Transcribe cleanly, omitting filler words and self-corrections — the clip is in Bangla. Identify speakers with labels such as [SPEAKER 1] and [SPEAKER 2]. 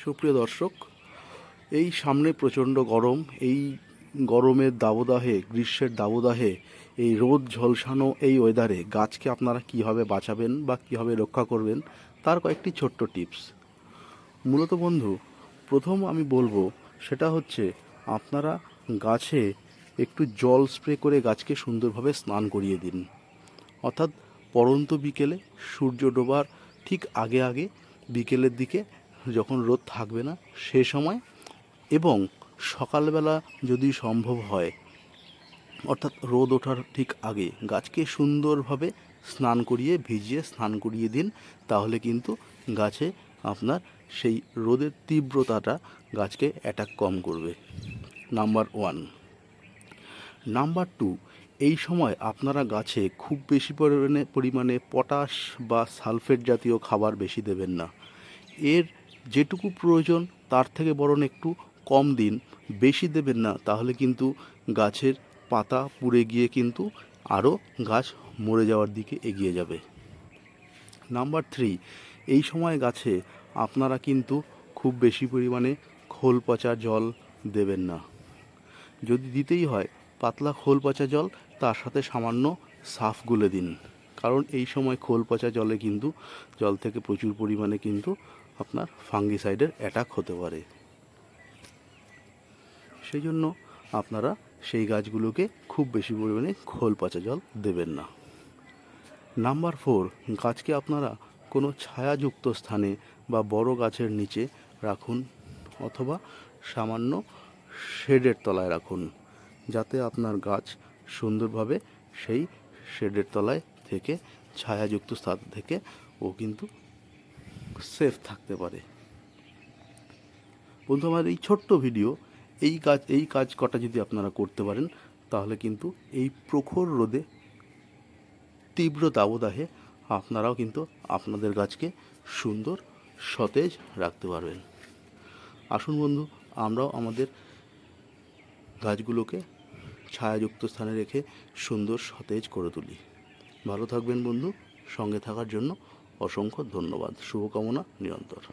[SPEAKER 1] সুপ্রিয় দর্শক, এই সামনে প্রচণ্ড গরম। এই গরমের দাবদাহে, গ্রীষ্মের দাবদাহে, এই রোদ ঝলসানো এই ওয়েদারে গাছকে আপনারা কীভাবে বাঁচাবেন বা কীভাবে রক্ষা করবেন তার কয়েকটি ছোট্ট টিপস। মূলত বন্ধু, প্রথম আমি বলবো সেটা হচ্ছে আপনারা গাছে একটু জল স্প্রে করে গাছকে সুন্দরভাবে স্নান করিয়ে দিন। অর্থাৎ পড়ন্ত বিকেলে সূর্য ডোবার ঠিক আগে আগে বিকেলের দিকে যখন রোদ থাকবে না সে সময়, এবং সকালবেলা যদি সম্ভব হয় অর্থাৎ রোদ ওঠার ঠিক আগে গাছকে সুন্দরভাবে স্নান করিয়ে ভিজিয়ে স্নান করিয়ে দিন। তাহলে কিন্তু গাছে আপনার সেই রোদের তীব্রতাটা গাছকে অ্যাটাক কম করবে। নাম্বার 1। নাম্বার 2, এই সময় আপনারা গাছে খুব বেশি পরিমাণে পটাশ বা সালফেট জাতীয় খাবার বেশি দেবেন না। এর যেটুকু প্রয়োজন তার থেকে বরং একটু কম দিন, বেশি দেবেন না, তাহলে কিন্তু গাছের পাতা পুড়ে গিয়ে কিন্তু আরও গাছ মরে যাওয়ার দিকে এগিয়ে যাবে। নাম্বার 3, এই সময় গাছে আপনারা কিন্তু খুব বেশি পরিমাণে খোল পচা জল দেবেন না। যদি দিতেই হয় পাতলা খোল পচা জল, তার সাথে সামান্য সার্ফ গুলে দিন। কারণ এই সময় খোল পচা জলে কিন্তু জল থেকে প্রচুর পরিমাণে কিন্তু আপনার ফাঙ্গিসাইডের অ্যাটাক হতে পারে। সেই জন্য আপনারা সেই গাছগুলোকে খুব বেশি পরিমাণে খোল পচা জল দেবেন না। নাম্বার 4, গাছকে আপনারা কোনো ছায়াযুক্ত স্থানে বা বড় গাছের নিচে রাখুন, অথবা সামান্য শেডের তলায় রাখুন, যাতে আপনার গাছ সুন্দরভাবে সেই শেডের তলায় থেকে, ছায়াযুক্ত স্থান থেকে ও কিন্তু সেফ থাকতে পারে। বন্ধু, আমার এই ছোট্ট ভিডিও, এই কাজ কটা যদি আপনারা করতে পারেন তাহলে কিন্তু এই প্রখর রোদে, তীব্র দাবদাহে আপনারাও কিন্তু আপনাদের গাছকে সুন্দর সতেজ রাখতে পারবেন। আসুন বন্ধু, আমরাও আমাদের গাছগুলোকে ছায়াযুক্ত স্থানে রেখে সুন্দর সতেজ করে তুলি। ভালো থাকবেন বন্ধু, সঙ্গে থাকার জন্য অসংখ্য ধন্যবাদ। শুভকামনা নিরন্তর।